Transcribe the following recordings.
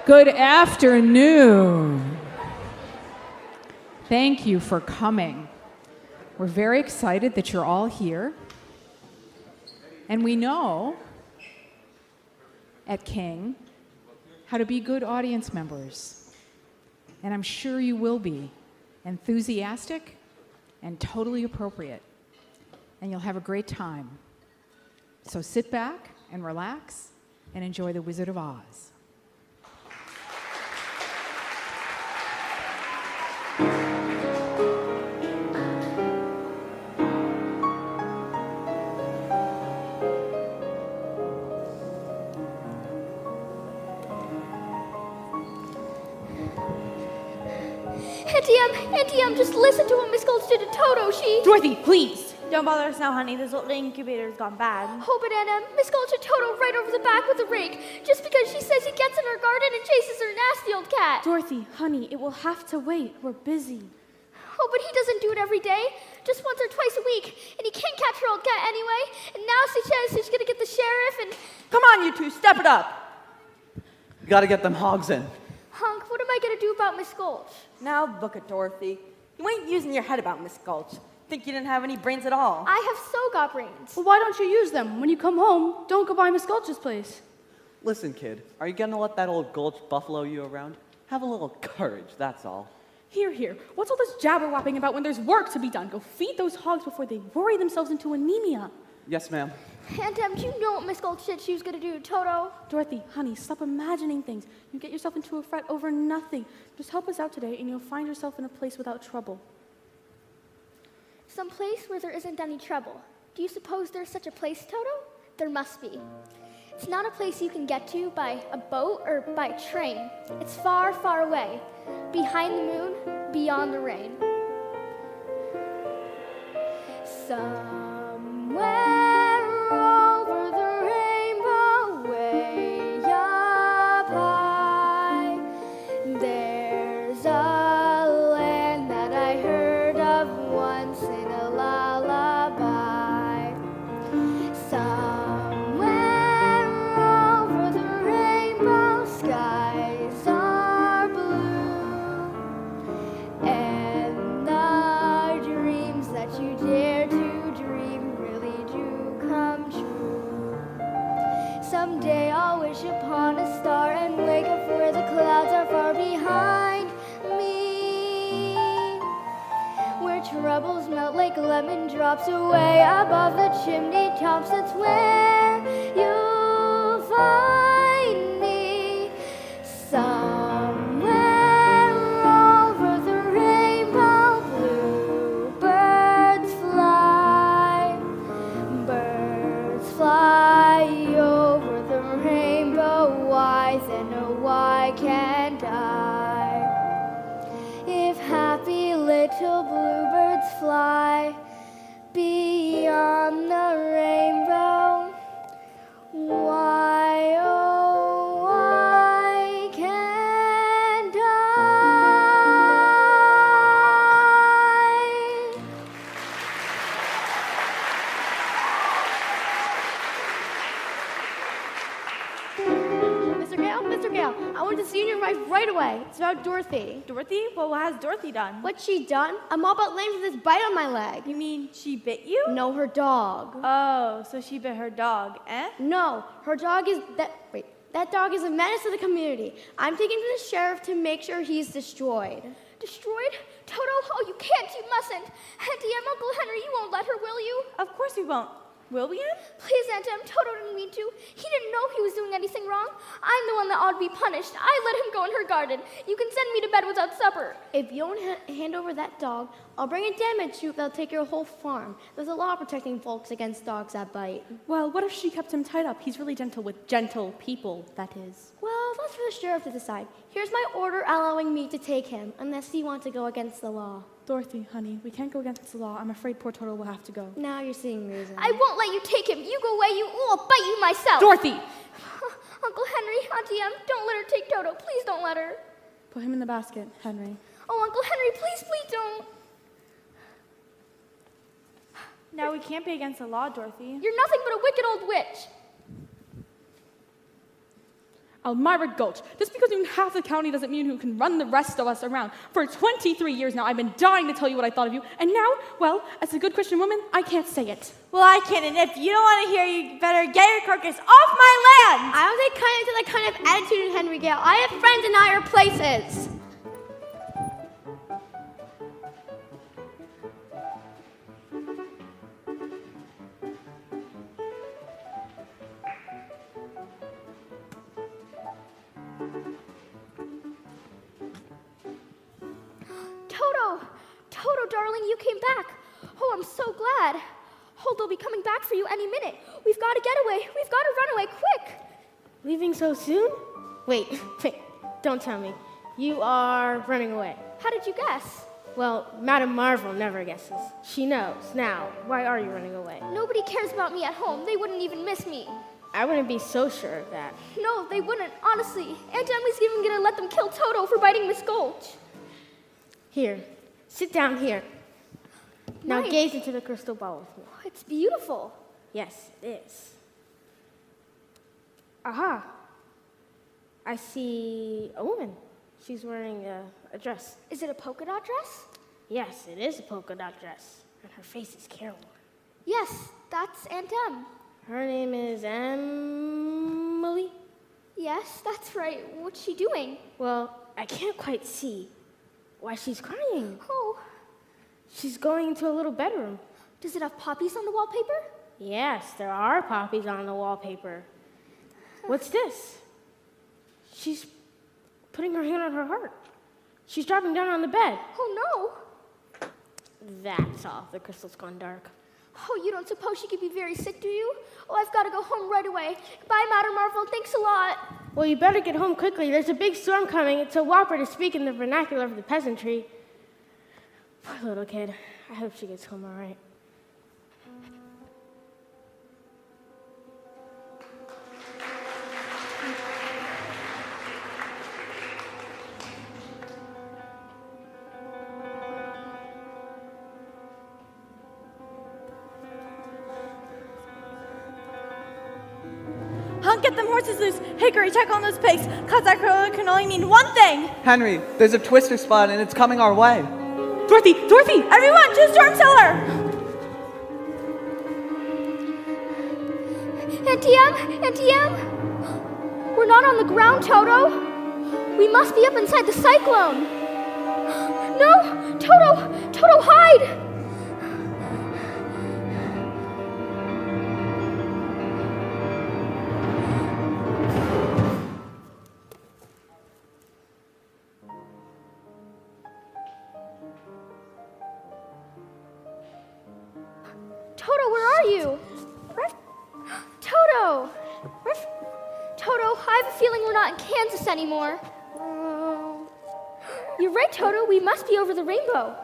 Good afternoon. Thank you for coming. We're very excited that you're all here. And we know at King how to be good audience members. And I'm sure you will be enthusiastic and totally appropriate. And you'll have a great time. So sit back and relax and enjoy The Wizard of Oz. Auntie Em, just listen to what Miss Gulch did to Toto. Dorothy, please! Don't bother us now, honey. This little incubator's gone bad. Oh, but Aunt Em, Miss Gulch hit Toto right over the back with a rake, just because she says he gets in her garden and chases her nasty old cat. Dorothy, honey, it will have to wait. We're busy. Oh, but he doesn't do it every day, just once or twice a week, and he can't catch her old cat anyway, and now she says she's gonna get the sheriff and... Come on, you two, step it up. You gotta get them hogs in. Hunk, what am I gonna do about Miss Gulch? Now look at Dorothy. You ain't using your head about Miss Gulch. Think you didn't have any brains at all. I have so got brains. Well, why don't you use them? When you come home, don't go by Miss Gulch's place. Listen, kid, are you gonna let that old Gulch buffalo you around? Have a little courage, that's all. Here. What's all this jabber-wapping about when there's work to be done? Go feed those hogs before they worry themselves into anemia. Yes, ma'am. Aunt Em, do you know what Miss Gulch said she was gonna do to Toto? Dorothy, honey, stop imagining things. You get yourself into a fret over nothing. Just help us out today, and you'll find yourself in a place without trouble. Some place where there isn't any trouble. Do you suppose there's such a place, Toto? There must be. It's not a place you can get to by a boat or by train. It's far, far away. Behind the moon, beyond the rain. Somewhere over the rainbow, way up high, there's a land that I heard of once in a lullaby. Somewhere over the rainbow, skies are blue, and the dreams that you dare to dream really do come true. Someday I'll wish upon a star and wake up where the clouds are far behind me, where troubles melt like lemon drops away above the chimney tops. That's where you'll find me. Somewhere over the rainbow, bluebirds fly. Birds fly over the rainbow, why then oh why can't I? If happy little bluebirds fly beyond the rainbow, why oh why can't I? Mr. Gale, I want to see your wife right away. It's about Dorothy. Dorothy? Well, what has Dorothy done? What's she done? I'm all but lame from this bite on my leg. You mean she bit you? No, her dog. Oh, so she bit her dog, eh? No, her dog is that dog is a menace to the community. I'm taking him to the sheriff to make sure he's destroyed. Destroyed? Toto? Oh, you can't, you mustn't. Auntie Em, Uncle Henry, you won't let her, will you? Of course we won't. Will we, Em? Please, Aunt Em, Toto didn't mean to. He didn't know he was doing anything wrong. I'm the one that ought to be punished. I let him go in her garden. You can send me to bed without supper. If you don't hand over that dog, I'll bring a damage suit that'll take your whole farm. There's a law protecting folks against dogs that bite. Well, what if she kept him tied up? He's really gentle with gentle people, that is. Well, that's for the sheriff to decide. Here's my order allowing me to take him, unless you want to go against the law. Dorothy, honey, we can't go against the law. I'm afraid poor Toto will have to go. Now you're seeing reason. I won't let you take him. You go away, I'll bite you myself. Dorothy! Uncle Henry, Auntie Em, don't let her take Toto. Please don't let her. Put him in the basket, Henry. Oh, Uncle Henry, please don't. Now we can't be against the law, Dorothy. You're nothing but a wicked old witch. Elmira Gulch. Just because you half the county doesn't mean you can run the rest of us around. For 23 years now, I've been dying to tell you what I thought of you. And now, well, as a good Christian woman, I can't say it. Well, I can, and if you don't want to hear, you better get your carcass off my land! I don't take kindly to that kind of attitude, Henry Gale. I have friends in higher places. Toto, darling, you came back. Oh, I'm so glad. Oh, they'll be coming back for you any minute. We've got to get away. We've got to run away, quick. Leaving so soon? Wait, don't tell me. You are running away. How did you guess? Well, Madame Marvel never guesses. She knows. Now, why are you running away? Nobody cares about me at home. They wouldn't even miss me. I wouldn't be so sure of that. No, they wouldn't, honestly. Aunt Emily's even going to let them kill Toto for biting Miss Gulch. Here, sit down here. Now Nice. gaze into the crystal ball with me. Oh, it's beautiful. Yes, it is. Aha. I see a woman. She's wearing a dress. Is it a polka dot dress? Yes, it is a polka dot dress. And her face is careworn. Yes, that's Aunt Em. Her name is Emily. Yes, that's right. What's she doing? Well, I can't quite see why she's crying. Oh, She's going into a little bedroom. does it have poppies on the wallpaper? Yes, there are poppies on the wallpaper. What's this? She's putting her hand on her heart. She's dropping down on the bed. Oh, no. That's all. The crystal's gone dark. Oh, you don't suppose she could be very sick, do you? Oh, I've got to go home right away. Bye, Madame Marvel. Thanks a lot. Well, you better get home quickly. There's a big storm coming. It's a whopper to speak in the vernacular of the peasantry. Poor little kid. I hope she gets home all right. I'll get them horses loose. Hickory, check on those pigs. Cause that can only mean one thing. Henry, there's a twister spot and it's coming our way. Dorothy! Everyone, to the storm cellar! Auntie Em? We're not on the ground, Toto. We must be up inside the cyclone. No! Toto, hide! Toto, where are you? Toto! Toto, I have a feeling we're not in Kansas anymore. You're right, Toto. We must be over the rainbow.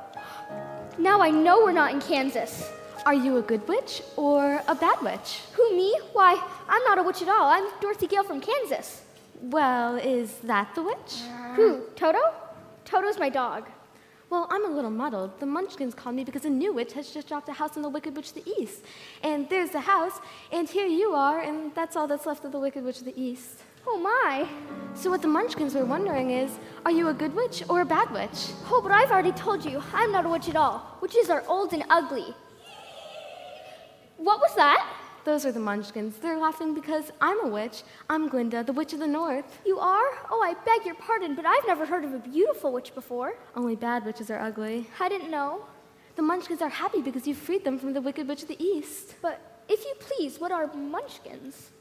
Now I know we're not in Kansas. Are you a good witch or a bad witch? Who, me? Why, I'm not a witch at all. I'm Dorothy Gale from Kansas. Well, is that the witch? Who, Toto? Toto's my dog. Well, I'm a little muddled. The Munchkins called me because a new witch has just dropped a house in the Wicked Witch of the East. And there's the house, and here you are, and that's all that's left of the Wicked Witch of the East. Oh, my. So what the Munchkins were wondering is, are you a good witch or a bad witch? Oh, but I've already told you, I'm not a witch at all. Witches are old and ugly. What was that? Those are the Munchkins. They're laughing because I'm a witch. I'm Glinda, the Witch of the North. You are? Oh, I beg your pardon, but I've never heard of a beautiful witch before. Only bad witches are ugly. I didn't know. The Munchkins are happy because you freed them from the Wicked Witch of the East. But if you please, what are munchkins?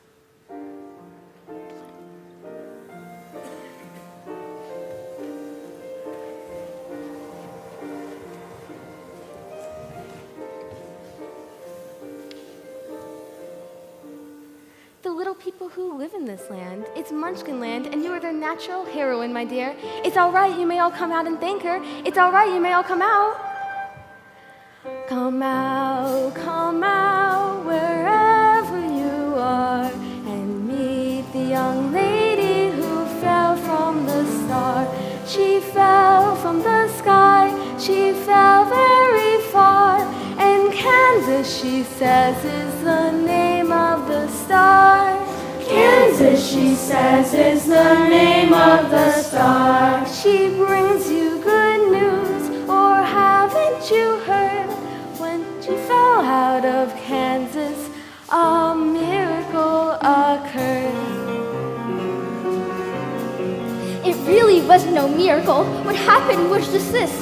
The little people who live in this land. It's Munchkinland, and you are their natural heroine, my dear. It's all right, you may all come out and thank her. It's all right, you may all come out. Come out, wherever you are, and meet the young lady who fell from the star. She fell from the sky, she fell very far, and Kansas, she says, is the name of the star. Kansas, she says, is the name of the star. She brings you good news, or haven't you heard? When she fell out of Kansas, a miracle occurred. It really was no miracle. What happened was just this.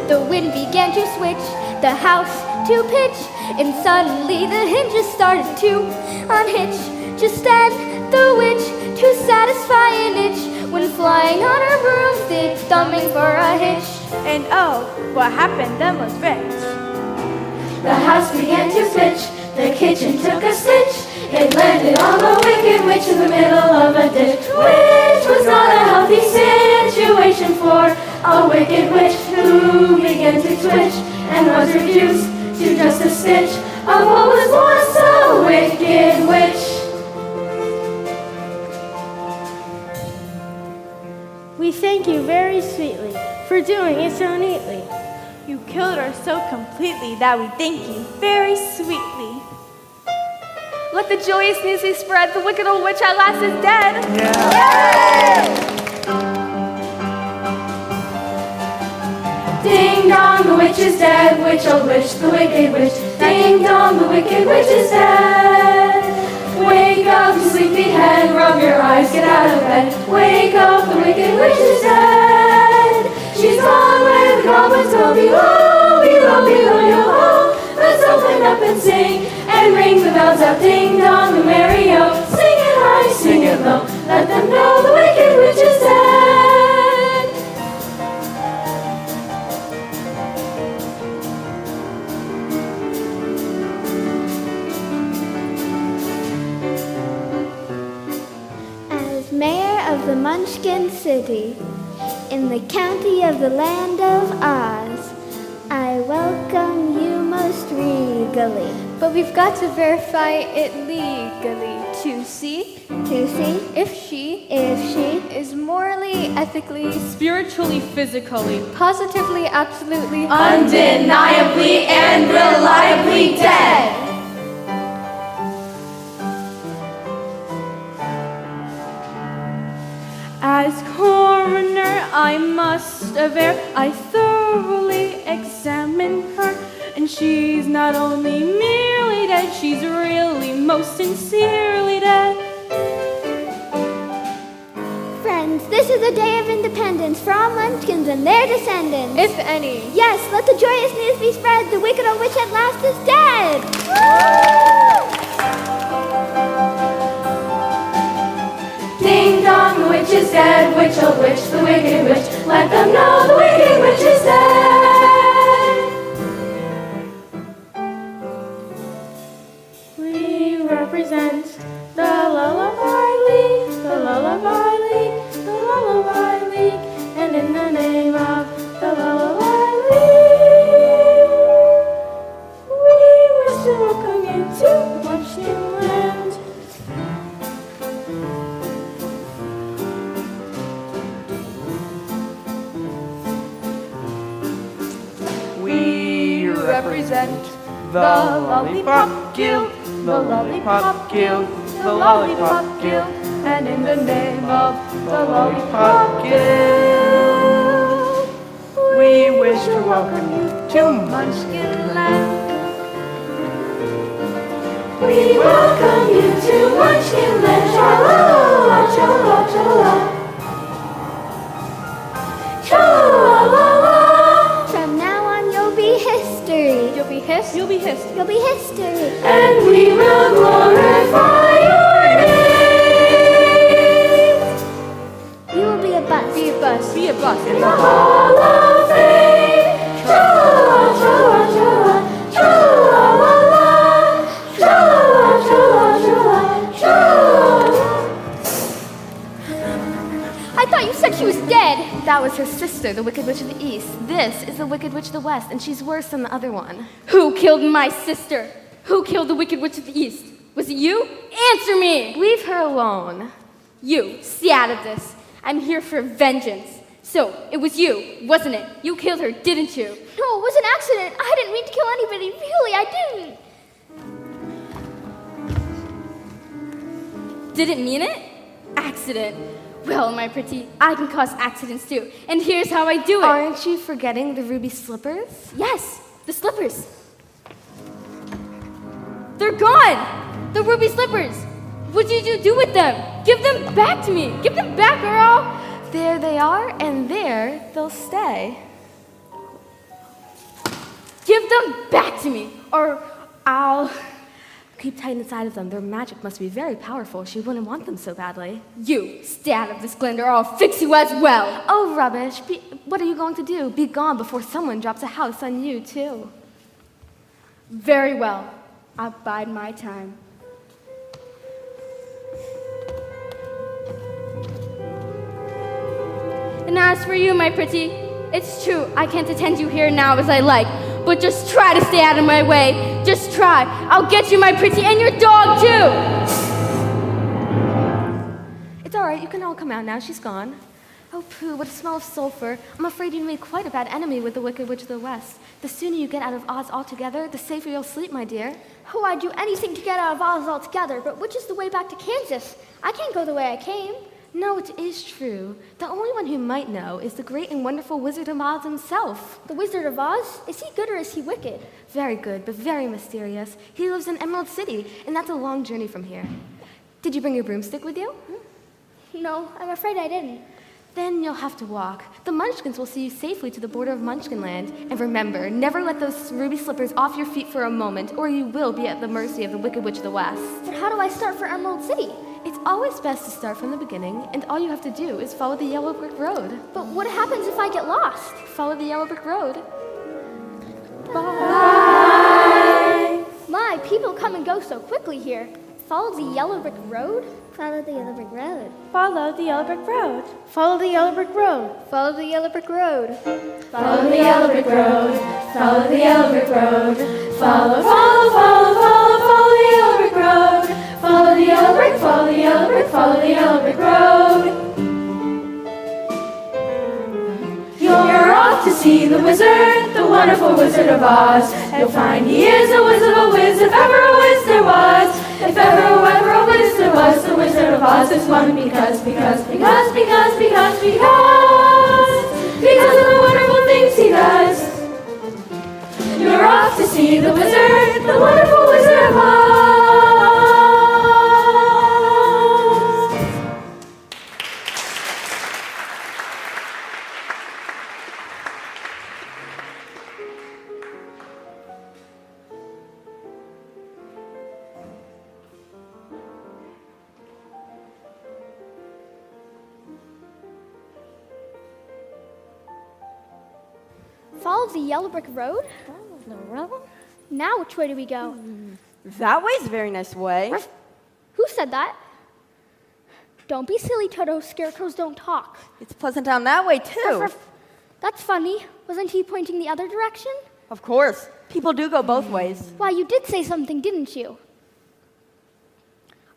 The wind began to switch, the house to pitch, and suddenly the hinges started to unhitch. Just then, the witch, to satisfy an itch, went flying on her broomstick, thumbing for a hitch. And oh, what happened then was rich. The house began to pitch, the kitchen took a stitch. It landed on the wicked witch in the middle of a ditch, which was not a healthy situation for a wicked witch who began to twitch and was reduced to just a stitch of what was once a wicked witch. We thank you very sweetly for doing it so neatly. You killed her so completely that we thank you very sweetly. Let the joyous news be spread, the wicked old witch at last is dead. Ding dong, the witch is dead, witch old witch, the wicked witch. Ding dong, the wicked witch is dead. Wake up, you sleepyhead, rub your eyes, get out of bed. Wake up, the wicked witch is dead. She's gone where the goblins go below, below, below, yo-ho. Let's open up and sing, and ring the bells out, ding dong, the merry-o. Sing it high, sing it low, let them know the wicked witch is dead. As mayor of the Munchkin City, in the county of the land of Oz, I welcome you most regally. But we've got to verify it legally to see if she is morally, ethically, Spiritually, physically, positively, absolutely, Undeniably and reliably dead. As coroner, I must aver I thoroughly examined her, and she's not only merely dead, she's really most sincerely dead. Friends, this is a day of independence for all Munchkins and their descendants. if any. Yes, let the joyous news be spread. The wicked old witch at last is dead. Ding dong, the witch is dead, witch old witch, the wicked witch. Let them know the wicked witch is dead. We represent the Lullaby League, the Lullaby League, the Lullaby League, and in the name of the Lullaby League, we wish to welcome you to Munchkinland. We Represent the Lollipop Guild, the Lollipop Guild, the Lollipop Guild, and in the name of the Lollipop Guild. We wish to welcome you to Munchkinland. We welcome you to Munchkinland. Tra-la-la, tra-la-la, tra-la-la. Tra-la-la-la. From now on, you'll be history. You'll be hissed. You'll be hissed. You'll be history. And we will glorify your name. You will be a bust. Be a bus. Be a bus. In the Hall of Fame. Tra-la-la, tra-la-la, tra-la-la. Tra-la-la-la. Tra-la-la, tra-la-la, tra-la-la. I thought you said she was dead. That was her sister, the Wicked Witch of the East. This is the Wicked Witch of the West, and she's worse than the other one. Who killed my sister? Who killed the Wicked Witch of the East? Was it you? Answer me! Leave her alone. You, stay out of this. I'm here for vengeance. So, it was you, wasn't it? You killed her, didn't you? No, it was an accident. I didn't mean to kill anybody. Really, I didn't. didn't mean it? Accident. Well, my pretty, I can cause accidents too. And here's how I do it. Aren't you forgetting the ruby slippers? Yes, the slippers. They're gone! The ruby slippers! What did you do with them? Give them back to me! Give them back, girl! There they are, and there they'll stay. Give them back to me, or I'll... Keep tight inside of them. Their magic must be very powerful. She wouldn't want them so badly. You, stay out of this, Glenda, or I'll fix you as well! Oh, rubbish. What are you going to do? Be gone before someone drops a house on you, too. Very well. I bide my time. And as for you, my pretty, it's true, I can't attend you here now as I like, but just try to stay out of my way. Just try. I'll get you, my pretty, and your dog, too! It's all right. You can all come out now. She's gone. Oh, pooh, what a smell of sulfur. I'm afraid you made quite a bad enemy with the Wicked Witch of the West. The sooner you get out of Oz altogether, the safer you'll sleep, my dear. Oh, I'd do anything to get out of Oz altogether, but which is the way back to Kansas? I can't go the way I came. No, it is true. The only one who might know is the great and wonderful Wizard of Oz himself. The Wizard of Oz? Is he good or is he wicked? Very good, but very mysterious. He lives in Emerald City, and that's a long journey from here. Did you bring your broomstick with you? No, I'm afraid I didn't. Then you'll have to walk. The Munchkins will see you safely to the border of Munchkinland. And remember, never let those ruby slippers off your feet for a moment, or you will be at the mercy of the Wicked Witch of the West. But how do I start for Emerald City? It's always best to start from the beginning, and all you have to do is follow the yellow brick road. But what happens if I get lost? Follow the yellow brick road. Bye! My, people come and go so quickly here. Follow the yellow brick road? Follow the yellow brick road. Follow the yellow brick road. Follow the yellow brick road. Follow the yellow brick road. Follow the yellow brick road. Follow the yellow brick road. Follow, follow, follow, follow, follow the yellow brick road. Follow the yellow brick, follow the yellow brick, follow the yellow brick road. You're off to see the wizard, the wonderful Wizard of Oz. You'll find he is a wizard of a wiz, if ever a wiz there was. If ever a wiz there was, the Wizard of Oz is one because of the wonderful things he does. You're off to see the wizard, the wonderful Wizard of Oz. Follow the yellow brick road? Now which way do we go? That way's a very nice way. Who said that? Don't be silly, Toto. Scarecrows don't talk. It's pleasant down that way, too. That's funny. Wasn't he pointing the other direction? Of course. People do go both ways. Why, you did say something, didn't you?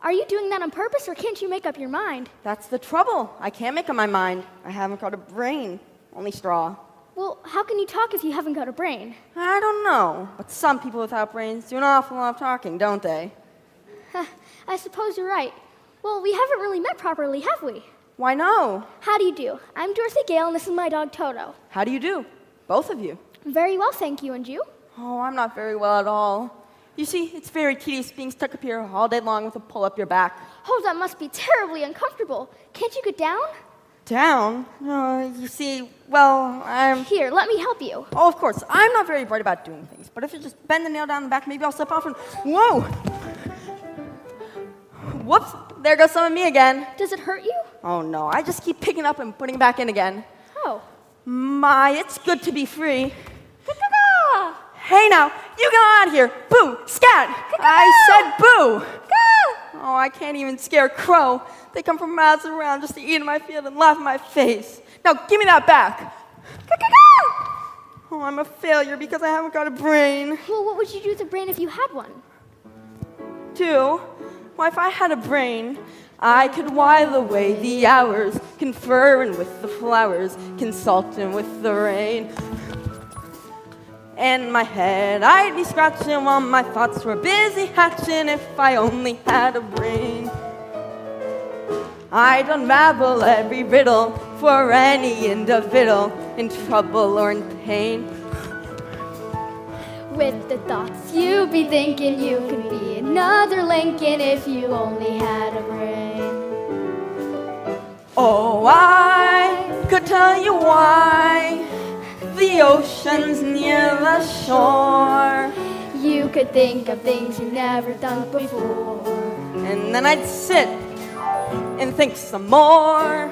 Are you doing that on purpose, or can't you make up your mind? That's the trouble. I can't make up my mind. I haven't got a brain, only straw. Well, how can you talk if you haven't got a brain? I don't know, but some people without brains do an awful lot of talking, don't they? I suppose you're right. Well, we haven't really met properly, have we? Why no? How do you do? I'm Dorothy Gale, and this is my dog Toto. How do you do? Both of you. Very well, thank you, and you? Oh, I'm not very well at all. You see, it's very tedious being stuck up here all day long with a pull up your back. Oh, that must be terribly uncomfortable. Can't you get down? Down? You see, well, I'm... Here, let me help you. Oh, of course. I'm not very bright about doing things, but if you just bend the nail down the back, maybe I'll slip off and... Whoa! Whoops! There goes some of me again. Does it hurt you? Oh, no. I just keep picking up and putting it back in again. Oh. My, it's good to be free. Hey, now, you get on out of here. Boo! Scat! I said boo! Oh, I can't even scare a crow. They come from miles around just to eat in my field and laugh in my face. Now, give me that back. Oh, I'm a failure because I haven't got a brain. Well, what would you do with a brain if you had one? Well, if I had a brain, I could while away the hours, conferring with the flowers, consulting with the rain. And my head I'd be scratching while my thoughts were busy hatching if I only had a brain. I'd unravel every riddle for any individual in trouble or in pain. With the thoughts you'd be thinking, you could be another Lincoln if you only had a brain. Oh, I could tell you why the ocean's near the shore. You could think of things you've never done before. And then I'd sit and think some more.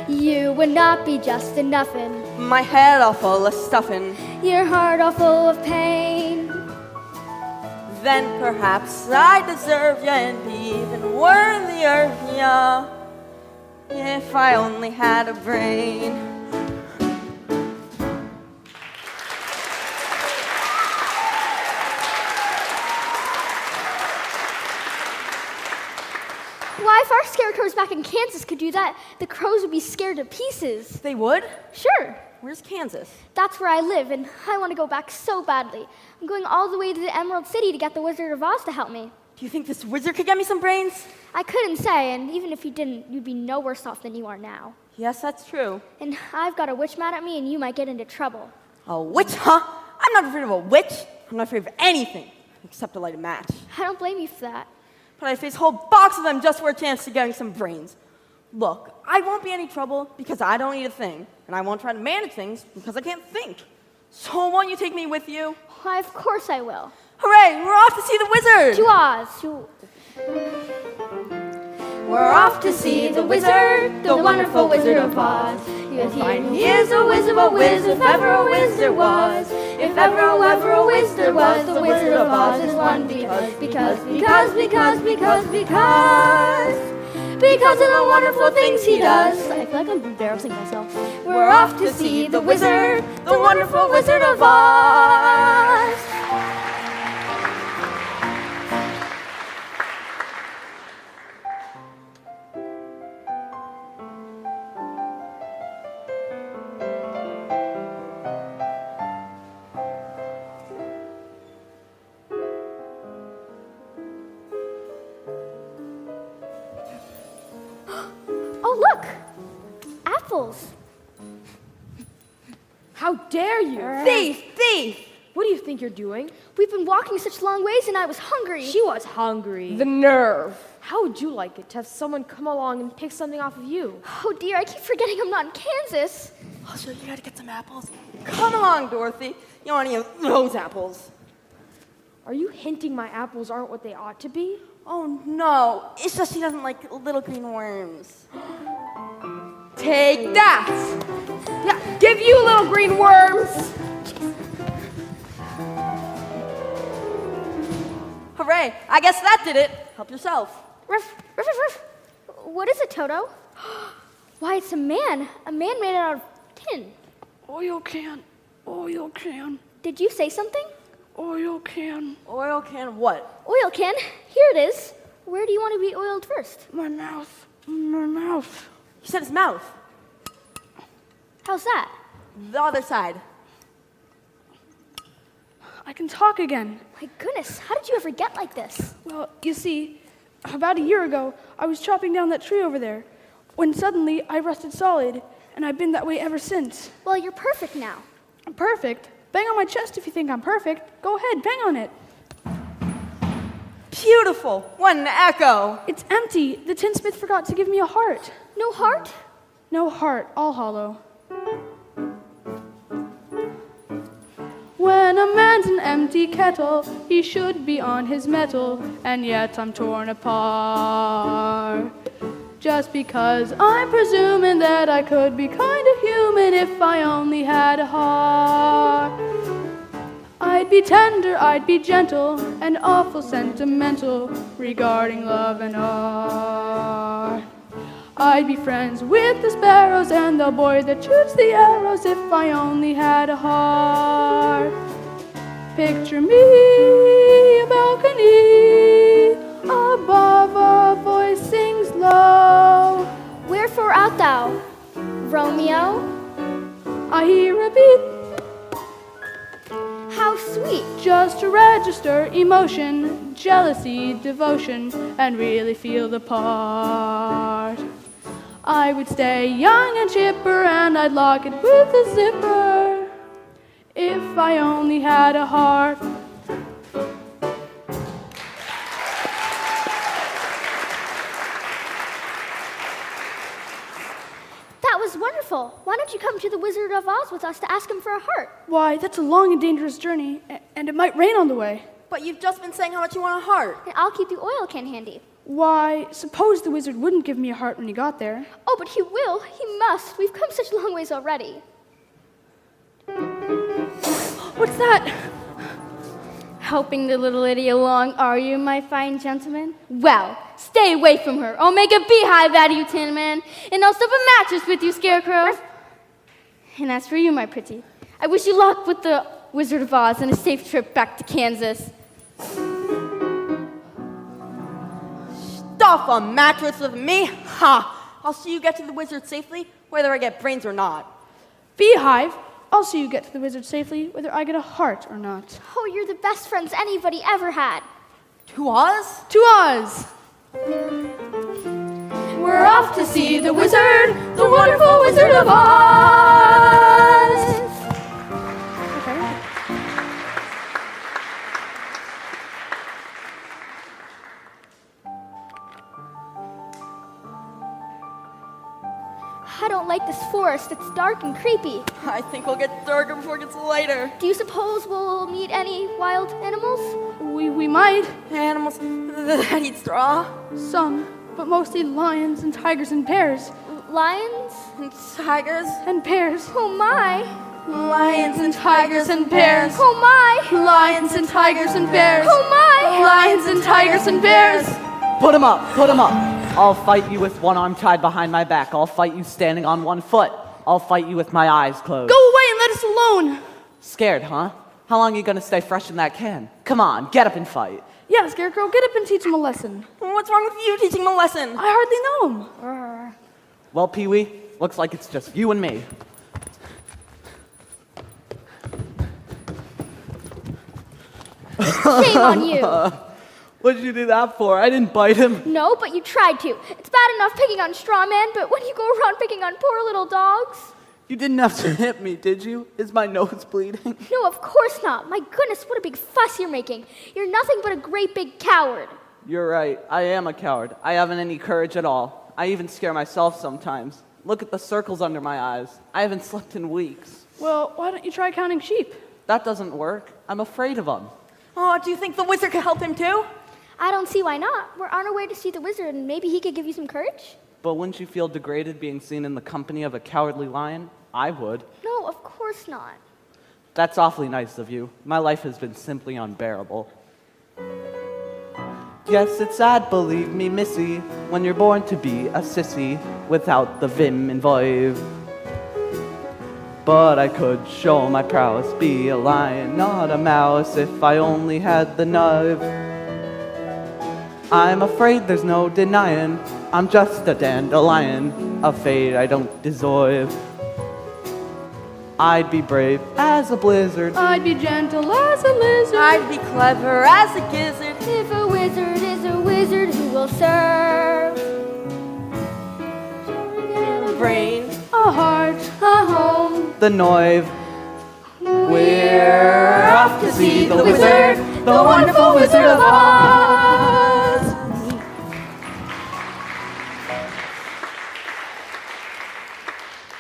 You would not be just a nothing, My head all full of stuffing. your heart all full of pain. Then perhaps I deserve you and be even worthier of you if I only had a brain. Why, if our scarecrows back in Kansas could do that, the crows would be scared to pieces. They would? Sure. Where's Kansas? That's where I live, and I want to go back so badly. I'm going all the way to the Emerald City to get the Wizard of Oz to help me. Do you think this wizard could get me some brains? I couldn't say, and even if he didn't, you'd be no worse off than you are now. Yes, that's true. And I've got a witch mad at me, and you might get into trouble. A witch, huh? I'm not afraid of a witch. I'm not afraid of anything except to light a match. I don't blame you for that. But I face a whole box of them just for a chance to getting some brains. Look, I won't be any trouble because I don't need a thing, and I won't try to manage things because I can't think. So won't you take me with you? Why, of course I will. Hooray, we're off to see the wizard! To Oz. We're off to see the wizard, the wonderful Wizard of Oz. You'll find he is a whiz of a whiz, if ever a whiz there was. If ever a whiz there was, the Wizard of Oz is one because of the wonderful things he does. I feel like I'm embarrassing myself. We're off to see the wizard, the wonderful Wizard of Oz. Oh, look! Apples. How dare you? Thief, thief! What do you think you're doing? We've been walking such long ways, and I was hungry. She was hungry. The nerve. How would you like it to have someone come along and pick something off of you? Oh, dear, I keep forgetting I'm not in Kansas. Oh, sure, you gotta get some apples. Come along, Dorothy. You don't want any of those apples. Are you hinting my apples aren't what they ought to be? Oh, no. It's just she doesn't like little green worms. Take that! Yeah, give you little green worms! Hooray! I guess that did it. Help yourself. Ruff, ruff, ruff, ruff. What is it, Toto? Why, it's a man made out of tin. Oil can. Oil can. Did you say something? Oil can. Oil can what? Oil can. Here it is. Where do you want to be oiled first? My mouth. My mouth. He said his mouth. How's that? The other side. I can talk again. My goodness, how did you ever get like this? Well, you see, about a year ago, I was chopping down that tree over there, when suddenly I rested solid, and I've been that way ever since. Well, you're perfect now. I'm perfect. Bang on my chest if you think I'm perfect. Go ahead, bang on it. Beautiful. What an echo. It's empty. The tinsmith forgot to give me a heart. No heart? No heart, all hollow. When a man's an empty kettle, he should be on his mettle, and yet I'm torn apart. Just because I'm presuming that I could be kind of human if I only had a heart. I'd be tender, I'd be gentle, and awful sentimental regarding love and art. I'd be friends with the sparrows and the boy that shoots the arrows if I only had a heart. Picture me a balcony, above a voice sings low. Wherefore art thou, Romeo? I hear a beat, How sweet. just to register emotion, jealousy, devotion, and really feel the part. I would stay young and chipper, and I'd lock it with a zipper. If I only had a heart. That was wonderful. Why don't you come to the Wizard of Oz with us to ask him for a heart? Why, that's a long and dangerous journey, and it might rain on the way. But you've just been saying how much you want a heart. And I'll keep the oil can handy. Why, suppose the wizard wouldn't give me a heart when he got there. Oh, but he will. He must. We've come such a long ways already. What's that? Helping the little lady along, are you, my fine gentleman? Well, stay away from her. I'll make a beehive out of you, Tin Man, and I'll stuff a mattress with you, Scarecrow. And as for you, my pretty, I wish you luck with the Wizard of Oz and a safe trip back to Kansas. Stuff a mattress with me? Ha! I'll see you get to the wizard safely, whether I get brains or not. Beehive? I'll see you get to the wizard safely, whether I get a heart or not. Oh, you're the best friends anybody ever had. To Oz? To Oz! We're off to see the wizard, the wonderful Wizard of Oz! Okay. I don't like this forest. It's dark and creepy. I think we'll get darker before it gets lighter. Do you suppose we'll meet any wild animals? We might. Animals that eat straw. Some, but mostly lions and tigers and bears. Lions? And tigers. And bears. Oh my! Lions and tigers and bears. Oh my! Lions and tigers and bears. Oh my! Lions and tigers and bears. Put him up, put him up. I'll fight you with one arm tied behind my back. I'll fight you standing on one foot. I'll fight you with my eyes closed. Go away and let us alone. Scared, huh? How long are you gonna stay fresh in that can? Come on, get up and fight. Yeah, Scarecrow, get up and teach him a lesson. What's wrong with you teaching him a lesson? I hardly know him. Well, Pee-wee, looks like it's just you and me. Shame on you! What did you do that for? I didn't bite him. No, but you tried to. It's bad enough picking on straw men, but when you go around picking on poor little dogs... You didn't have to hit me, did you? Is my nose bleeding? No, of course not. My goodness, what a big fuss you're making. You're nothing but a great big coward. You're right. I am a coward. I haven't any courage at all. I even scare myself sometimes. Look at the circles under my eyes. I haven't slept in weeks. Well, why don't you try counting sheep? That doesn't work. I'm afraid of them. Oh, do you think the wizard could help him too? I don't see why not. We're on our way to see the wizard, and maybe he could give you some courage. But wouldn't you feel degraded being seen in the company of a cowardly lion? I would. No, of course not. That's awfully nice of you. My life has been simply unbearable. Yes, it's sad, believe me, missy, when you're born to be a sissy without the vim and voive. But I could show my prowess, be a lion, not a mouse, if I only had the knife. I'm afraid there's no denying, I'm just a dandelion, a fate I don't deserve. I'd be brave as a blizzard. I'd be gentle as a lizard. I'd be clever as a gizzard. If a wizard is a wizard, who will serve? A brain. A heart. A home. The Noive. We're off to see the wizard, the wonderful Wizard of Oz.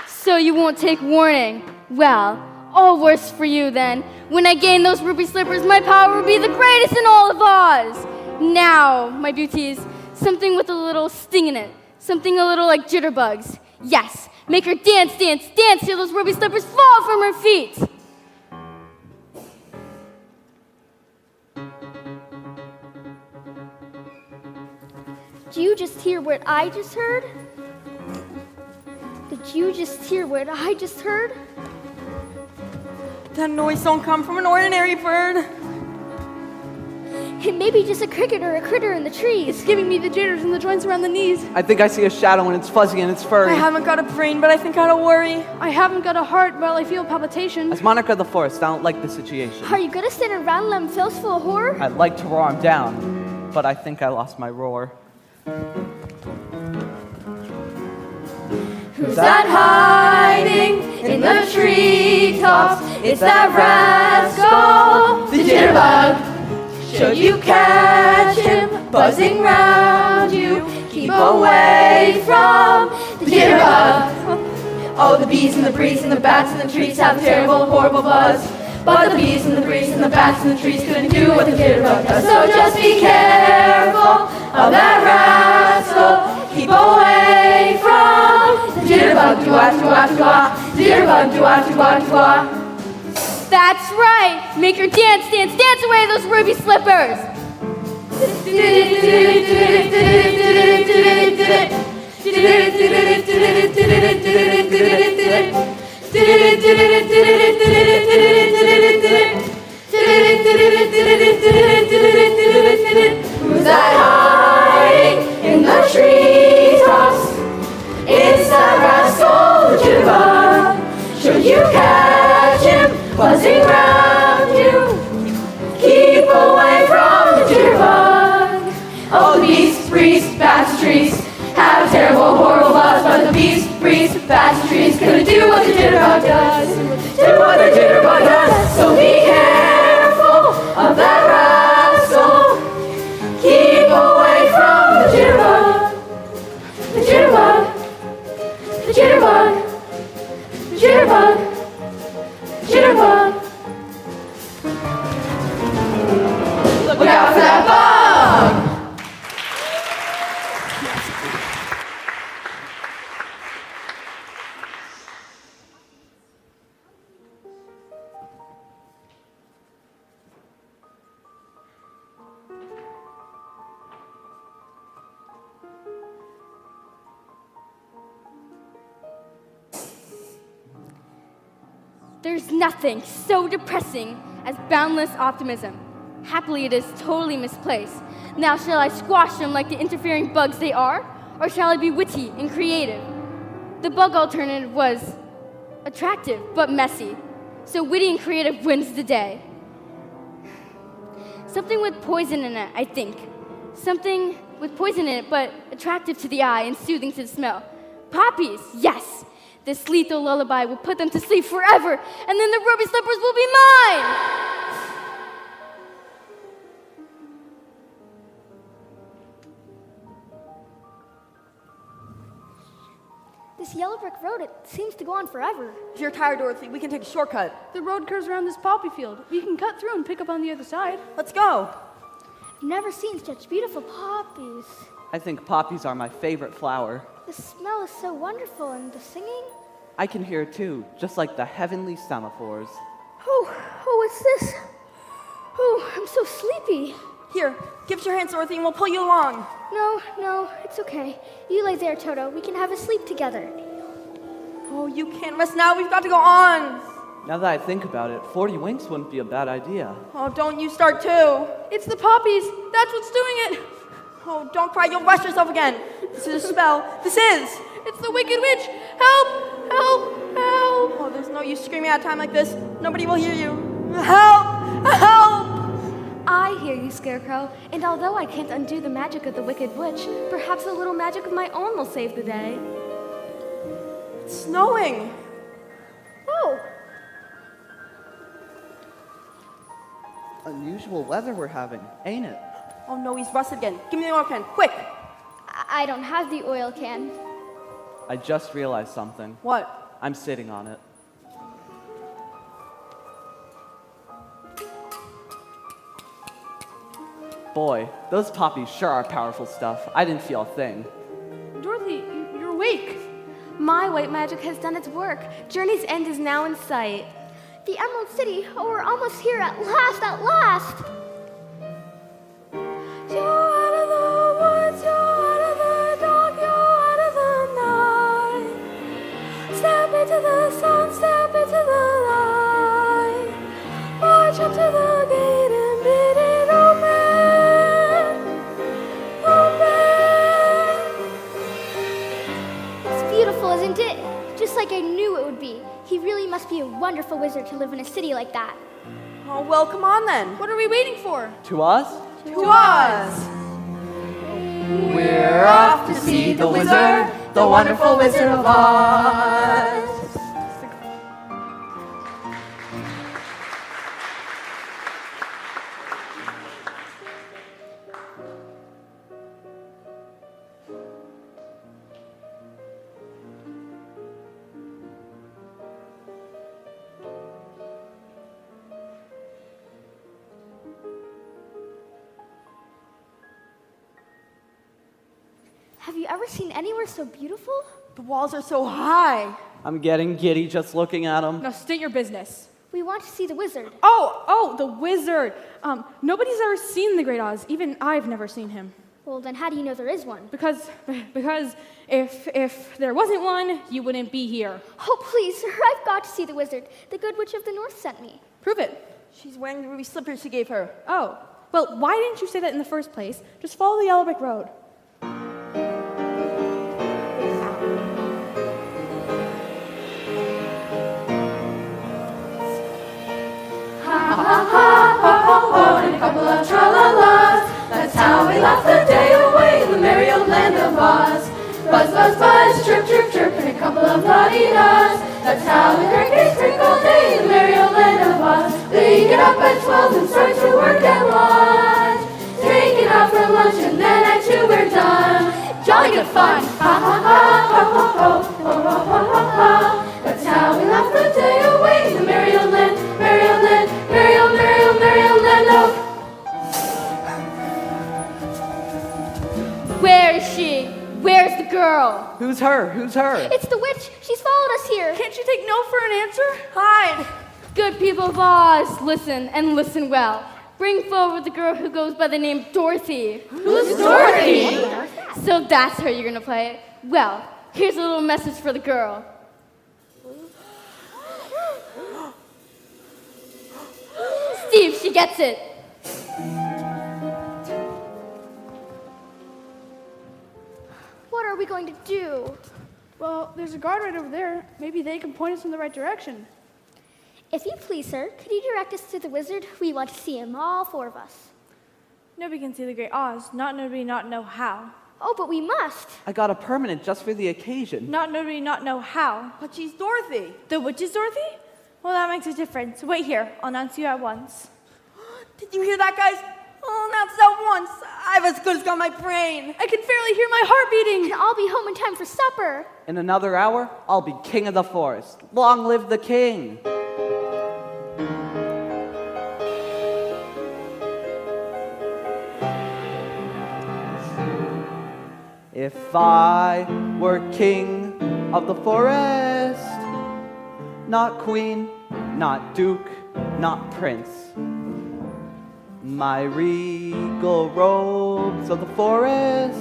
So you won't take warning. Well, all worse for you then. When I gain those ruby slippers, my power will be the greatest in all of Oz. Now, my beauties, something with a little sting in it. Something a little like jitterbugs. Yes, make her dance, dance, dance till those ruby slippers fall from her feet. Did you just hear what I just heard? Did you just hear what I just heard? That noise don't come from an ordinary bird. It may be just a cricket or a critter in the trees. It's giving me the jitters and the joints around the knees. I think I see a shadow and it's fuzzy and it's furry. I haven't got a brain, but I think I don't worry. I haven't got a heart, but I feel palpitation. As monarch of the forest, I don't like the situation. Are you gonna stand around and let him fill us full of horror? I'd like to roar him down, but I think I lost my roar. Who's that hiding in the treetops? It's that rascal, the jitterbug. Should you catch him buzzing round you, keep away from the jitterbug. Oh, the bees and the breeze and the bats and the trees have a terrible, horrible buzz. But the bees and the breeze and the bats and the trees couldn't do what the jitterbug does. So just be careful of that rascal. Keep away from the jitterbug. Do-ah, do-ah, do-ah. The jitterbug. Do-ah, do-ah, do-ah. That's right. Make your dance away those ruby slippers. Who's that hiding in the treetops? It's that rascal, the jitterbug. Should you catch him buzzing round you, keep away from the jitterbug. Oh, the bees, breeze, bats, trees have a terrible, horrible buzz. But the bees, breeze, bats, trees couldn't do what the jitterbug does. Do what the jitterbug does. So be careful of that rascal. Keep away from the jitterbug. The jitterbug. The jitterbug. The jitterbug. Jitterbug. Look out for that bug! There's nothing so depressing as boundless optimism. Happily, it is totally misplaced. Now, shall I squash them like the interfering bugs they are, or shall I be witty and creative? The bug alternative was attractive but messy, so witty and creative wins the day. Something with poison in it, I think. Something with poison in it, but attractive to the eye and soothing to the smell. Poppies, yes! This lethal lullaby will put them to sleep forever, and then the ruby slippers will be mine! This yellow brick road, it seems to go on forever. If you're tired, Dorothy, we can take a shortcut. The road curves around this poppy field. We can cut through and pick up on the other side. Let's go. I've never seen such beautiful poppies. I think poppies are my favorite flower. The smell is so wonderful, and the singing? I can hear it too, just like the heavenly semaphores. Oh, what's this? Oh, I'm so sleepy. Here, give us your hands, Dorothy, and we'll pull you along. No, it's okay. You lay there, Toto. We can have a sleep together. Oh, you can't rest now. We've got to go on. Now that I think about it, 40 winks wouldn't be a bad idea. Oh, don't you start too. It's the poppies. That's what's doing it. Oh, don't cry. You'll rush yourself again. This is a spell. This is. It's the wicked witch. Help! Help! Help! Oh, there's no use screaming at a time like this. Nobody will hear you. Help! Help! I hear you, Scarecrow, and although I can't undo the magic of the Wicked Witch, perhaps a little magic of my own will save the day. It's snowing. Oh, Unusual weather we're having, ain't it? Oh no, he's rusted again. Give me the oil can, quick! I don't have the oil can. I just realized something. What? I'm sitting on it. Boy, those poppies sure are powerful stuff. I didn't feel a thing. Dorothy, you're awake. My white magic has done its work. Journey's end is now in sight. The Emerald City. Oh, we're almost here at last, at last. You out of the woods, you out of the dark, you out of the night. Step into the sun, step into the light. March up to the gate and bid it open. Open. It's beautiful, isn't it? Just like I knew it would be. He really must be a wonderful wizard to live in a city like that. Oh, well, come on then. What are we waiting for? To us? To us. We're off to see the wizard. the wonderful Wizard of Oz. Have you ever seen anywhere so beautiful? The walls are so high. I'm getting giddy just looking at them. Now state your business. We want to see the wizard. Oh, the wizard. Nobody's ever seen the Great Oz. Even I've never seen him. Well, then how do you know there is one? Because if there wasn't one, you wouldn't be here. Oh, please, sir, I've got to see the wizard. The Good Witch of the North sent me. Prove it. She's wearing the ruby slippers she gave her. Oh, well, why didn't you say that in the first place? Just follow the yellow brick road. And a couple of tra-la-las. That's how we laugh the day away in the merry old land of Oz. Buzz, buzz, buzz, chirp, chirp, chirp, and a couple of la-di-das. That's how we crinkle, crinkle all day in the merry old land of Oz. We get up at 12 and start to work at lunch. Take it out for lunch and then at 2 we're done. Jolly good fun. Ha ha ha ha ha ha ha ha ha ha ha. That's how we laugh the day away in the merry old land, merry old land, merry old, merry old, merry old land of. Where is she? Where's the girl? Who's her? Who's her? It's the witch. She's followed us here. Can't you take no for an answer? Hide. Good people of Oz, listen and listen well. Bring forward the girl who goes by the name Dorothy. Who's Dorothy? So that's her you're gonna play? Well, here's a little message for the girl. Steve, she gets it. What are we going to do? Well, there's a guard right over there. Maybe they can point us in the right direction. If you please, sir, could you direct us to the wizard? We want to see him, all 4 of us. Nobody can see the Great Oz. Not nobody not know how. Oh, but we must. I got a permanent just for the occasion. Not nobody not know how. But she's Dorothy. The witch is Dorothy? Well, that makes a difference. Wait here. I'll announce you at once. Did you hear that, guys? Oh, not that once. I've as good as got my brain. I can barely hear my heart beating. And I'll be home in time for supper. In another hour, I'll be king of the forest. Long live the king! If I were king of the forest, not queen, not duke, not prince, my regal robes of the forest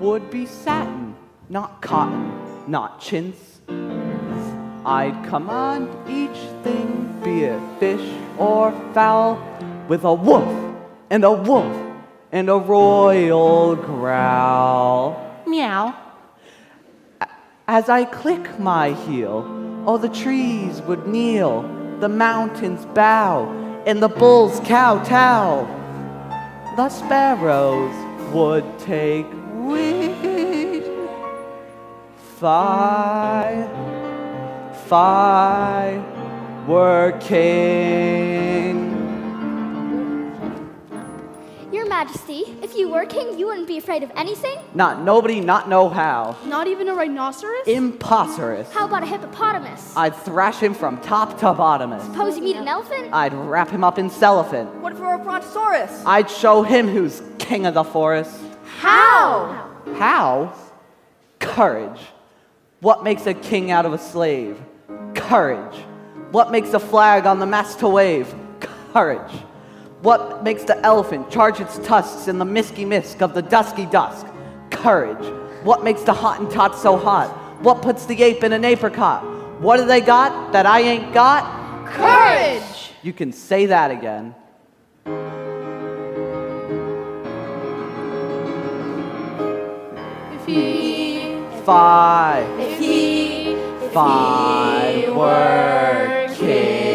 would be satin, not cotton, not chintz. I'd command each thing, be it fish or fowl, with a woof and a woof and a royal growl. Meow. As I click my heel, all the trees would kneel, the mountains bow, and the bulls kowtow. The sparrows would take wing. If I were king. Your Majesty, if you were king, you wouldn't be afraid of anything? Not nobody, not know how. Not even a rhinoceros? Imposterous. How about a hippopotamus? I'd thrash him from top to bottomest. Suppose you meet an elephant? I'd wrap him up in cellophane. What for a brontosaurus? I'd show him who's king of the forest. How? How? Courage. What makes a king out of a slave? Courage. What makes a flag on the mast to wave? Courage. What makes the elephant charge its tusks in the misky misk of the dusky dusk? Courage. What makes the Hottentot so hot? What puts the ape in an apricot? What do they got that I ain't got? Courage! You can say that again. If I were king.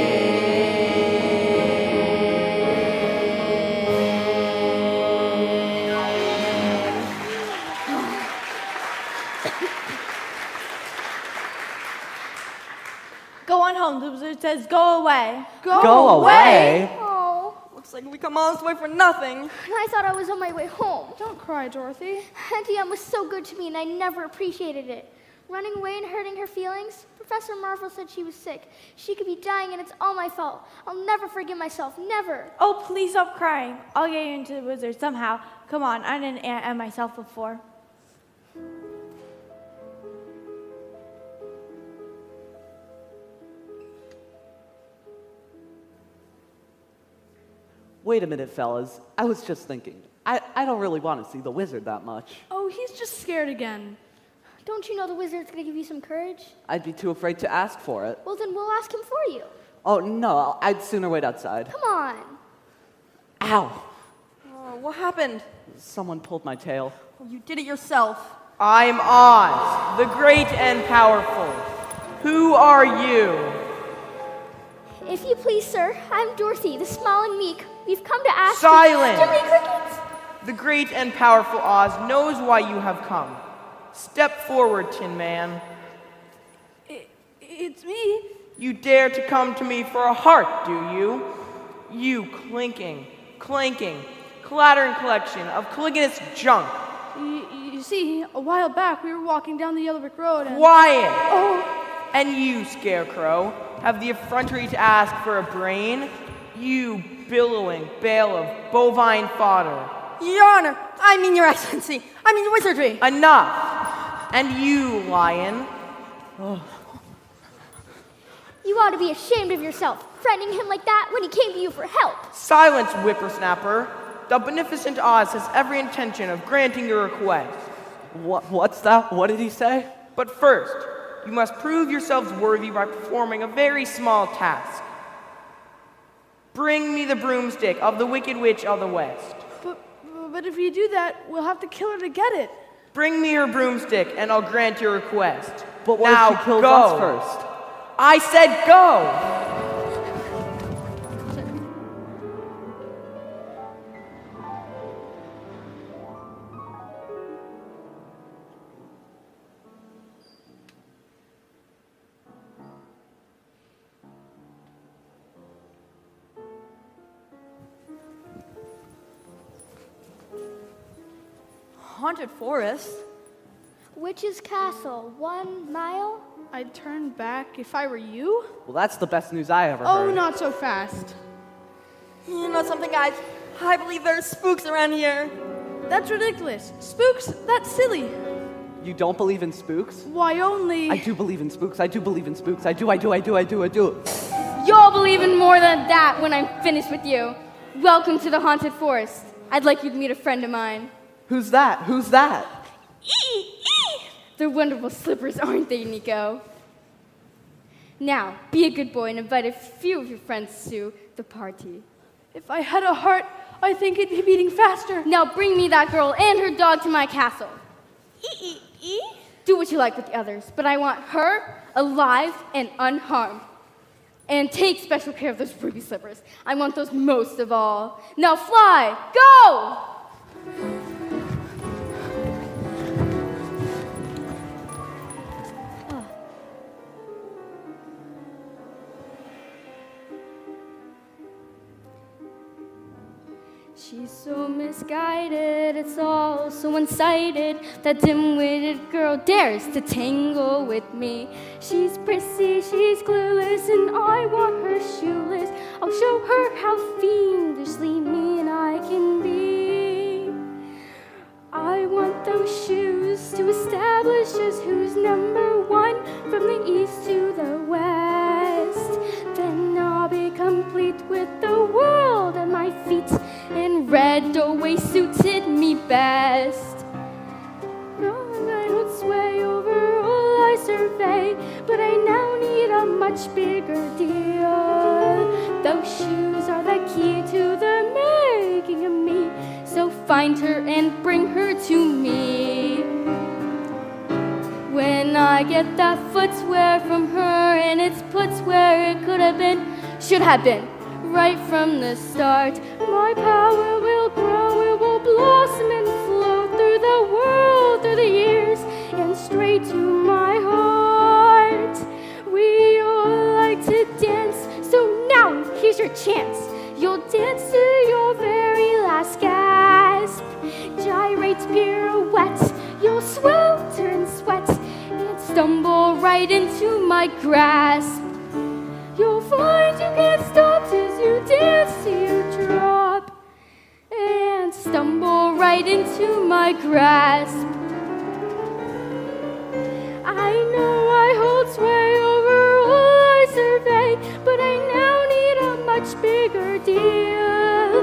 wizard says go away. Go away? Oh, Looks like we come all this way for nothing. and I thought I was on my way home. Don't cry, Dorothy. Auntie Em was so good to me, and I never appreciated it. Running away and hurting her feelings? Professor Marvel said she was sick. She could be dying, and it's all my fault. I'll never forgive myself, never. Oh, please stop crying. I'll get you into the wizard somehow. Come on, I didn't aunt myself before. Wait a minute, fellas. I was just thinking. I don't really want to see the wizard that much. Oh, he's just scared again. Don't you know the wizard's gonna give you some courage? I'd be too afraid to ask for it. Well, then we'll ask him for you. Oh, no, I'd sooner wait outside. Come on. Ow! Oh, what happened? Someone pulled my tail. Oh, you did it yourself. I'm Oz, the great and powerful. Who are you? If you please, sir, I'm Dorothy, the small and meek. We've come to ask Silence! Too many crickets! The great and powerful Oz knows why you have come. Step forward, Tin Man. It's me. You dare to come to me for a heart, do you? You clinking, clanking, clattering collection of colliginous junk. You see, a while back we were walking down the yellow brick road and... Quiet! Oh, And you, Scarecrow, have the effrontery to ask for a brain? You billowing bale of bovine fodder. Your Honor, I mean Your Excellency, I mean wizardry. Enough! And you, Lion, You ought to be ashamed of yourself, threatening him like that when he came to you for help. silence, whippersnapper. The beneficent Oz has every intention of granting your request. What's that? What did he say? But first, you must prove yourselves worthy by performing a very small task. Bring me the broomstick of the Wicked Witch of the West. but if you do that, we'll have to kill her to get it. Bring me her broomstick, and I'll grant your request. But what now if she kills go. us first? I said go! Haunted forest? Witch's Castle, 1 mile? I'd turn back if I were you. Well, that's the best news I ever Oh, heard. not so fast. You know something, guys? I believe there are spooks around here. That's ridiculous. Spooks? That's silly. You don't believe in spooks? Why only... I do believe in spooks. I do believe in spooks. I do. You'll believe in more than that when I'm finished with you. Welcome to the haunted forest. I'd like you to meet a friend of mine. Who's that? Who's that? They're wonderful slippers, aren't they, Nico? Now, be a good boy and invite a few of your friends to the party. If I had a heart, I think it'd be beating faster. Now bring me that girl and her dog to my castle. Do what you like with the others, but I want her alive and unharmed. And take special care of those ruby slippers. I want those most of all. Now fly! Go! She's so misguided, it's all so one-sided. That dim-witted girl dares to tangle with me. She's prissy, she's clueless, and I want her shoeless. I'll show her how fiendishly mean I can be. I want those shoes to establish us who's number one from the east to the west. Then I'll be complete with the world at my feet, and red always suited me best. No, I don't sway over all I survey, but I now need a much bigger deal. Those shoes are the key to the making of me, so find her and bring her to me. When I get that footwear from her and it's puts where it could have been, should have been, right from the start, my power will grow, it will blossom and flow through the world, through the years, and straight to my heart. We all like to dance right into my grasp. You'll find you can't stop as you dance till you drop and stumble right into my grasp. I know I hold sway over all I survey, but I now need a much bigger deal.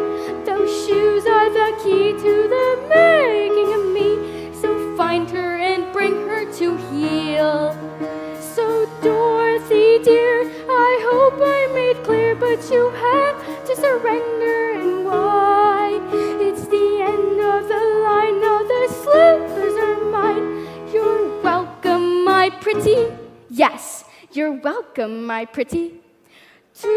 Those shoes are the key to the making of me, so find her and bring her to heel. So Dorothy dear, I hope I made clear, but you have to surrender, and why? It's the end of the line, now the slippers are mine. You're welcome, my pretty. Yes, you're welcome, my pretty. To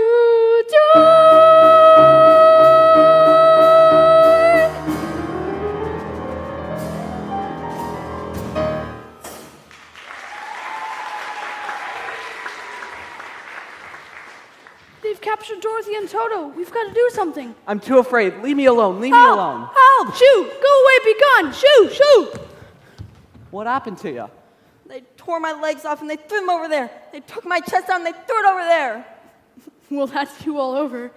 They've captured Dorothy and Toto. We've got to do something. I'm too afraid. Leave me alone. Leave me alone. Help! Shoo! Go away, be gone! Shoo! Shoo! What happened to you? They tore my legs off and they threw them over there. They took my chest out and they threw it over there. Well, that's you all over.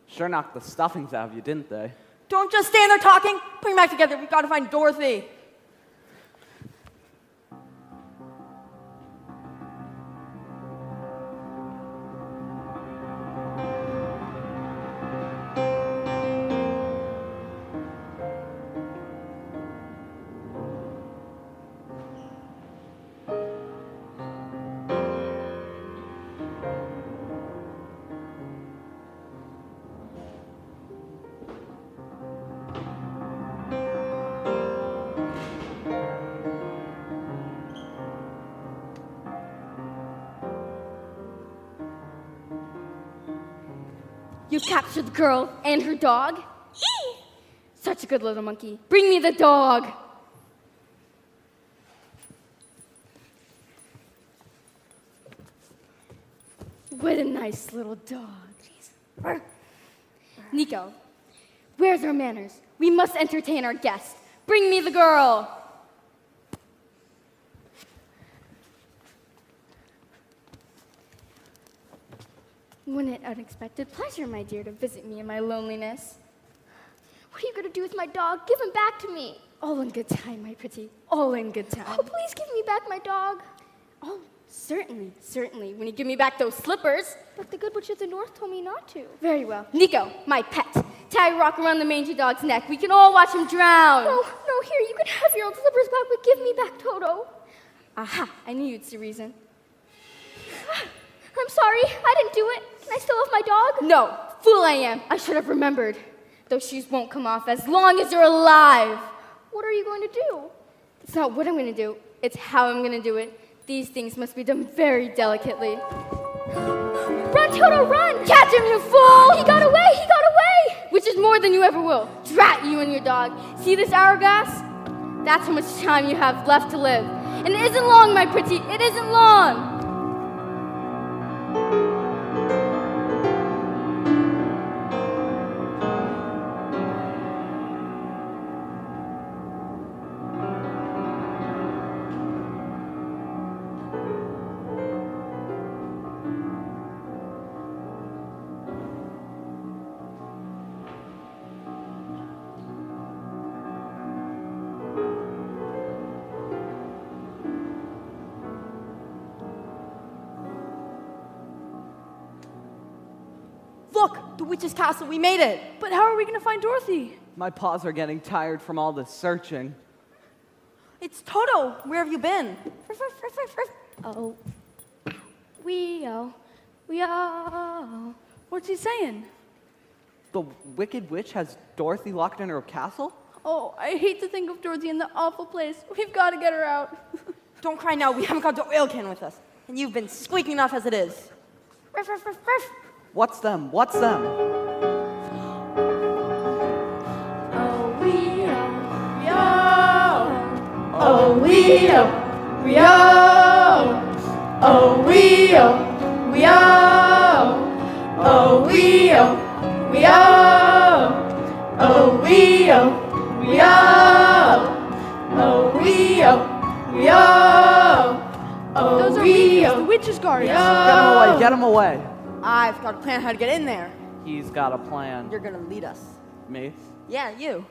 Sure knocked the stuffings out of you, didn't they? Don't just stand there talking. Put them back together. We've got to find Dorothy. You captured the girl and her dog? Eee! Such a good little monkey. Bring me the dog. What a nice little dog. Jeez. Nico, where's our manners? We must entertain our guest. Bring me the girl. What an unexpected pleasure, my dear, to visit me in my loneliness. What are you going to do with my dog? Give him back to me. All in good time, my pretty. All in good time. Oh, please give me back my dog. Oh, certainly, certainly. When you give me back those slippers. But the Good Witch of the North told me not to. Very well. Nico, my pet. Tie a rock around the mangy dog's neck. We can all watch him drown. No, here, you can have your old slippers back, but give me back Toto. Aha, I knew you'd see reason. I'm sorry, I didn't do it. Can I still have my dog? No, fool I am. I should have remembered. Those shoes won't come off as long as you're alive. What are you going to do? It's not what I'm going to do. It's how I'm going to do it. These things must be done very delicately. Run, Toto, run! Catch him, you fool! He got away! He got away! Which is more than you ever will. Drat you and your dog. See this hourglass? That's how much time you have left to live. And it isn't long, my pretty. It isn't long. Look, the witch's castle. We made it. But how are we going to find Dorothy? My paws are getting tired from all this searching. It's Toto. Where have you been? Oh. What's he saying? The Wicked Witch has Dorothy locked in her castle? Oh, I hate to think of Dorothy in that awful place. We've got to get her out. Don't cry now. We haven't got the oil can with us. And you've been squeaking enough as it is. What's them? What's them? Oh, we oh, oh, we oh, we oh, oh, we oh, we oh, oh, we oh, we oh, oh, we oh, we oh, oh, we oh, we oh, oh, Those are we Mimi's witch's guards. Get him away. I've got a plan how to get in there. He's got a plan. You're gonna lead us. Me? Yeah, you.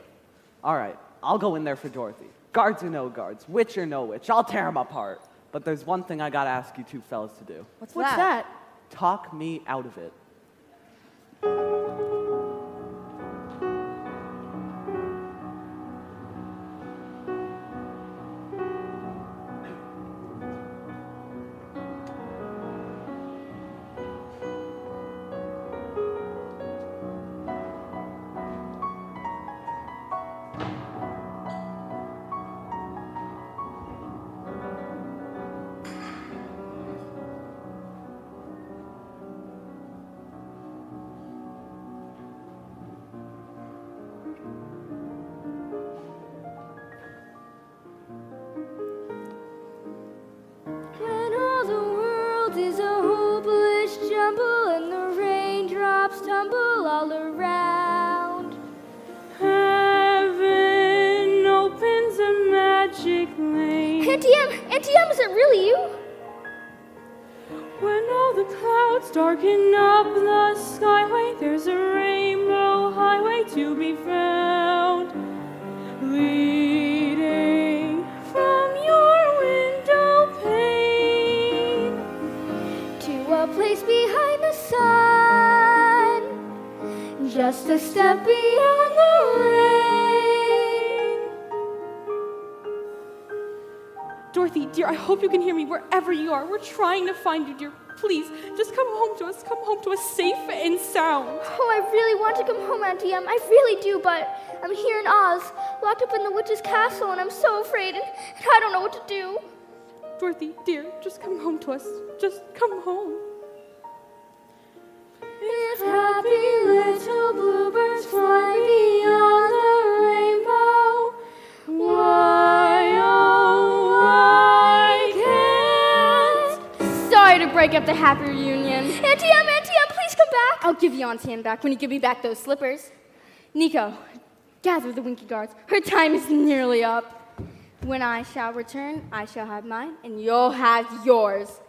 All right, I'll go in there for Dorothy. Guards or no guards, witch or no witch, I'll tear him apart. But there's one thing I gotta ask you two fellas to do. What's What's that? Talk me out of it. When all the world is a hopeless jumble and the raindrops tumble all around. Heaven opens a magic lane. Auntie Em, is it really you? When all the clouds darken up the skyway, there's a rainbow highway to be found, leading from your window pane To a place behind the sun, just a step beyond the rain. Dorothy, dear, I hope you can hear me wherever you are. We're trying to find you, dear. Please, just come home to us. Come home to us safe and sound. Oh, I really want to come home, Auntie Em. I really do, but I'm here in Oz, locked up in the witch's castle, and I'm so afraid, and I don't know what to do. Dorothy, dear, just come home to us. Just come home. If happy little bluebirds fly beyond the rainbow, why, oh, I can't. Sorry to break up the happy reunion. Auntie Em, please come back. I'll give you Auntie Anne back when you give me back those slippers. Nico, gather the Winky Guards. Her time is nearly up. When I shall return, I shall have mine, and you'll have yours.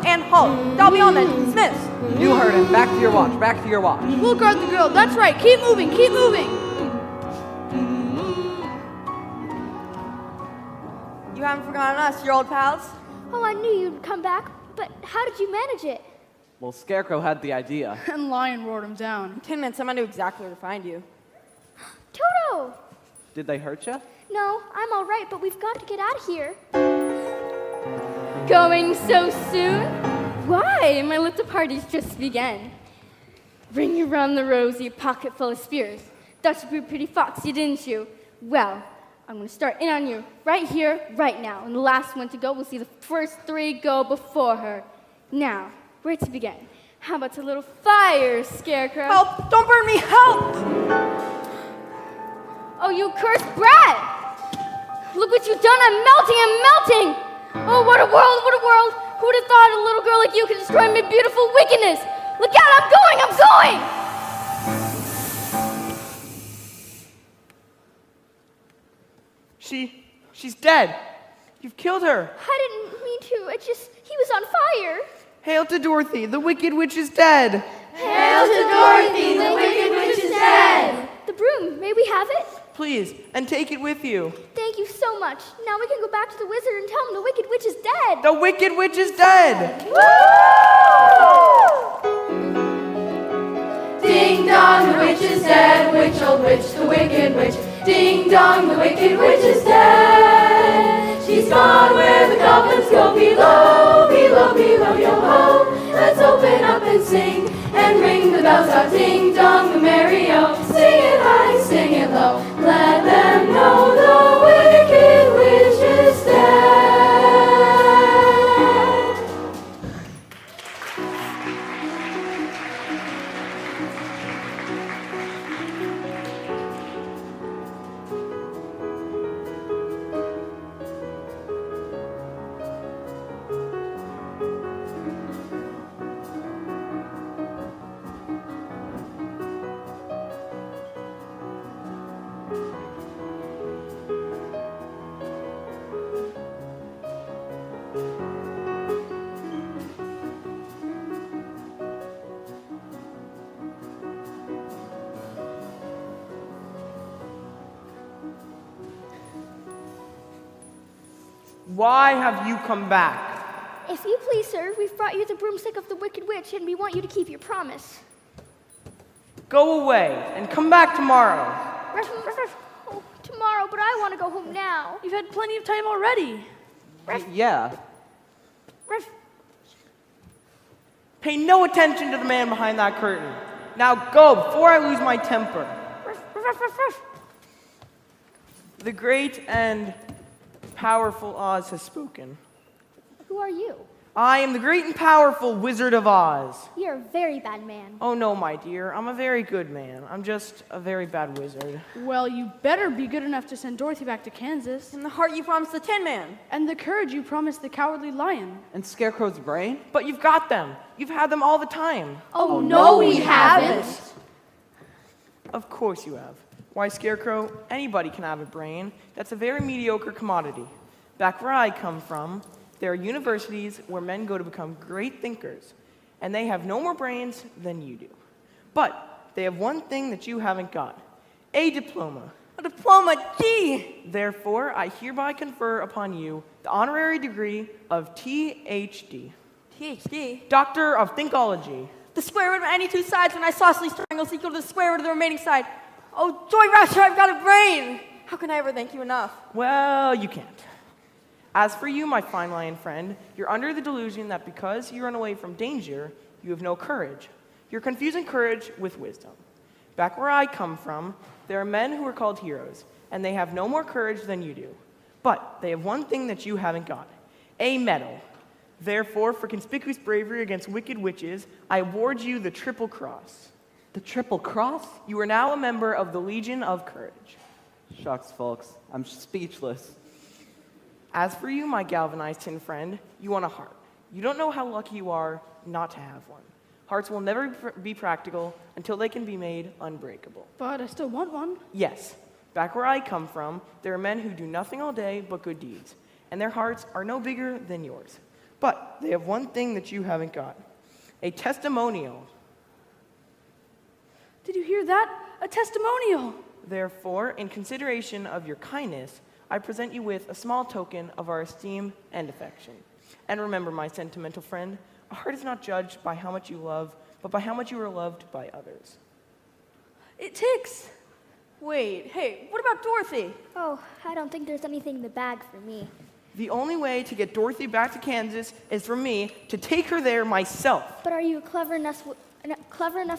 And halt. That'll be all then. Dismiss. You heard him. Back to your watch. Back to your watch. We'll guard the girl. That's right. Keep moving. Keep moving. You haven't forgotten us, your old pals? Oh, I knew you'd come back, but how did you manage it? Well, Scarecrow had the idea. And Lion roared him down. In 10 minutes, I knew exactly where to find you. Toto! Did they hurt you? No, I'm all right, but we've got to get out of here. Going so soon? Why? My little party's just begun. Bring around the rosy pocket full of spears. Thought you'd be pretty foxy, didn't you? Well, I'm going to start in on you right here, right now. And the last one to go will see the first three go before her. Now, where to begin? How about a little fire, Scarecrow? Help! Don't burn me! Help! Oh, you cursed brat! Look what you've done! I'm melting! I'm melting! Oh, what a world! What a world! Who would have thought a little girl like you could destroy my beautiful wickedness? Look out! I'm going! I'm going! She's dead. You've killed her. I didn't mean to. He was on fire. Hail to Dorothy, the Wicked Witch is dead. Hail to Dorothy, the Wicked Witch is dead. The broom, may we have it? Please, and take it with you. Thank you so much. Now we can go back to the wizard and tell him the Wicked Witch is dead. The Wicked Witch is dead. Ding dong, the witch is dead. Witch, old witch, the wicked witch. Ding dong, the wicked witch is dead. She's gone where the goblins go below, below, below, yo ho. Let's open up and sing and ring the bells out. Ding dong, the merry-o. Sing it high, sing it low. Let them know the wicked witch is dead. Why have you come back? If you please, sir, we've brought you the broomstick of the Wicked Witch, and we want you to keep your promise. Go away and come back tomorrow. Oh, tomorrow, but I want to go home now. You've had plenty of time already. Yeah. Pay no attention to the man behind that curtain. Now go before I lose my temper. The great and powerful Oz has spoken. Who are you? I am the great and powerful Wizard of Oz. You're a very bad man. Oh no, my dear, I'm a very good man. I'm just a very bad wizard. Well, you better be good enough to send Dorothy back to Kansas. And the heart you promised the Tin Man. And the courage you promised the Cowardly Lion. And Scarecrow's brain? But you've got them. You've had them all the time. Oh, no, we haven't. Of course you have. Why, Scarecrow, anybody can have a brain. That's a very mediocre commodity. Back where I come from, there are universities where men go to become great thinkers, and they have no more brains than you do. But they have one thing that you haven't got, a diploma. A diploma, gee! Therefore, I hereby confer upon you the honorary degree of THD, PhD. Doctor of Thinkology. The square root of any two sides when isosceles triangles equal to the square root of the remaining side. Oh, Joy Rasher, I've got a brain! How can I ever thank you enough? Well, you can't. As for you, my fine lion friend, you're under the delusion that because you run away from danger, you have no courage. You're confusing courage with wisdom. Back where I come from, there are men who are called heroes, and they have no more courage than you do. But they have one thing that you haven't got, a medal. Therefore, for conspicuous bravery against wicked witches, I award you the Triple Cross. The Triple Cross? You are now a member of the Legion of Courage. Shucks, folks. I'm speechless. As for you, my galvanized tin friend, you want a heart. You don't know how lucky you are not to have one. Hearts will never be practical until they can be made unbreakable. But I still want one. Yes, back where I come from, there are men who do nothing all day but good deeds, and their hearts are no bigger than yours. But they have one thing that you haven't got, a testimonial. Did you hear that? A testimonial. Therefore, in consideration of your kindness, I present you with a small token of our esteem and affection. And remember, my sentimental friend, a heart is not judged by how much you love, but by how much you are loved by others. It ticks. Wait, hey, what about Dorothy? Oh, I don't think there's anything in the bag for me. The only way to get Dorothy back to Kansas is for me to take her there myself. But are you a clever enough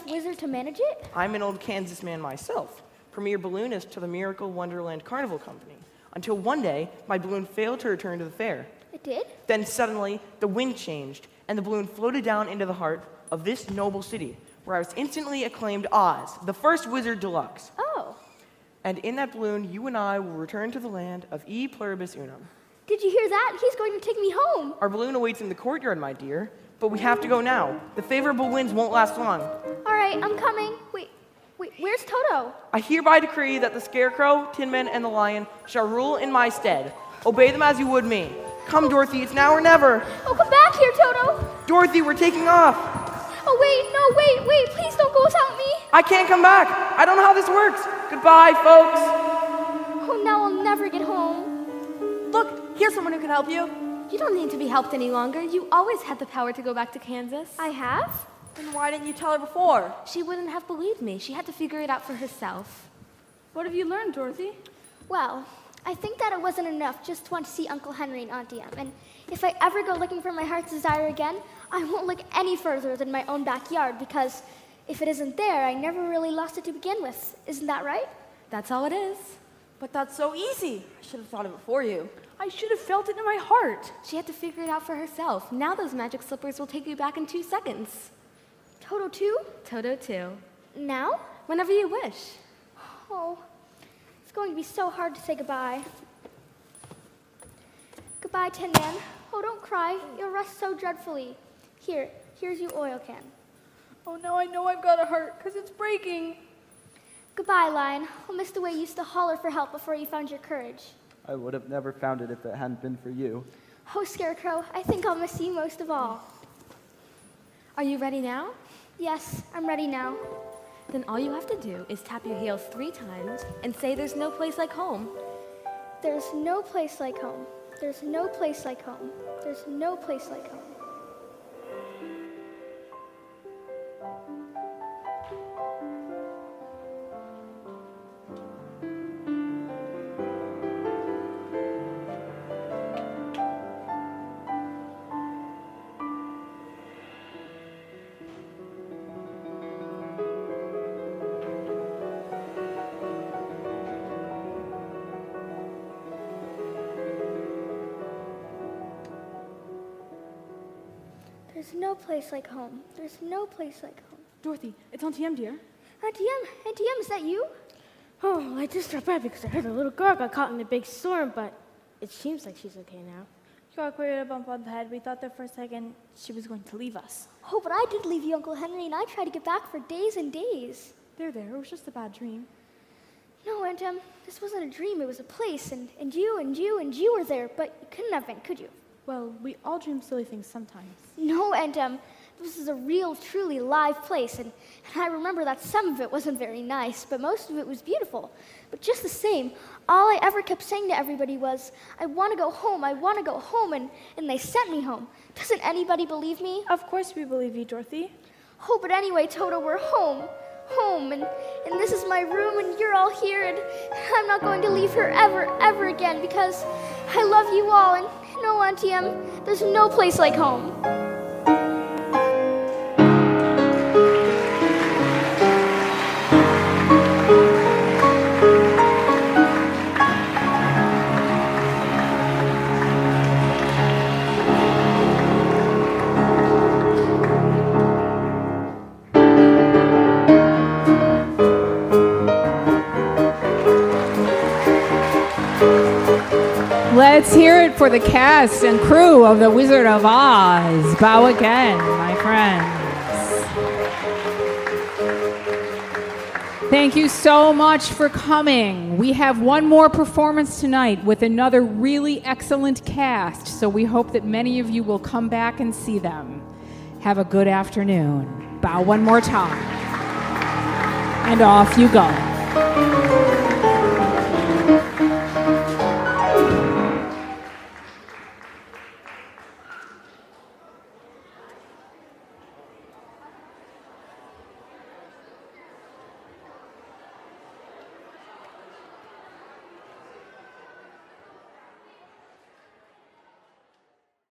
wizard to manage it? I'm an old Kansas man myself, premier balloonist to the Miracle Wonderland Carnival Company, until one day my balloon failed to return to the fair. It did? Then suddenly the wind changed and the balloon floated down into the heart of this noble city, where I was instantly acclaimed Oz, the first wizard deluxe. Oh. And in that balloon, you and I will return to the land of E Pluribus Unum. Did you hear that? He's going to take me home. Our balloon awaits in the courtyard, my dear, but we have to go now. The favorable winds won't last long. All right, I'm coming. Wait, where's Toto? I hereby decree that the Scarecrow, Tin Man, and the Lion shall rule in my stead. Obey them as you would me. Come, Dorothy, it's now or never. Oh, come back here, Toto. Dorothy, we're taking off. Oh, wait, please don't go without me. I can't come back. I don't know how this works. Goodbye, folks. Oh, now I'll never get home. Look, here's someone who can help you. You don't need to be helped any longer. You always had the power to go back to Kansas. I have? Then why didn't you tell her before? She wouldn't have believed me. She had to figure it out for herself. What have you learned, Dorothy? Well, I think that it wasn't enough just to want to see Uncle Henry and Auntie Em. And if I ever go looking for my heart's desire again, I won't look any further than my own backyard, because if it isn't there, I never really lost it to begin with. Isn't that right? That's all it is. But that's so easy. I should have thought of it for you. I should have felt it in my heart. She had to figure it out for herself. Now those magic slippers will take you back in 2 seconds. Toto too? Toto too. Now? Whenever you wish. Oh, it's going to be so hard to say goodbye. Goodbye, Tin Man. Oh, don't cry. You'll rust so dreadfully. Here's your oil can. Oh, now I know I've got a heart, because it's breaking. Goodbye, Lion. I'll miss the way you used to holler for help before you found your courage. I would have never found it if it hadn't been for you. Oh, Scarecrow, I think I'll miss you most of all. Are you ready now? Yes, I'm ready now. Then all you have to do is tap your heels 3 times and say there's no place like home. There's no place like home. There's no place like home. There's no place like home. There's no place like home. There's no place like home. Dorothy, it's Auntie M, dear. Auntie M, is that you? Oh, I just dropped by because I heard a little girl got caught in a big storm, but it seems like she's okay now. She got quite a bump on the head. We thought there for a second she was going to leave us. Oh, but I did leave you, Uncle Henry, and I tried to get back for days and days. There, it was just a bad dream. No, Aunt Em, this wasn't a dream. It was a place, and you were there, but you couldn't have been, could you? Well, we all dream silly things sometimes. No, Aunt Em, this is a real, truly live place, and I remember that some of it wasn't very nice, but most of it was beautiful. But just the same, all I ever kept saying to everybody was, I want to go home, and they sent me home. Doesn't anybody believe me? Of course we believe you, Dorothy. Oh, but anyway, Toto, we're home, and this is my room, and you're all here, and I'm not going to leave here ever again, because I love you all, and no, Auntie Em, there's no place like home. Let's hear it for the cast and crew of The Wizard of Oz. Bow again, my friends. Thank you so much for coming. We have one more performance tonight with another really excellent cast, so we hope that many of you will come back and see them. Have a good afternoon. Bow one more time. And off you go.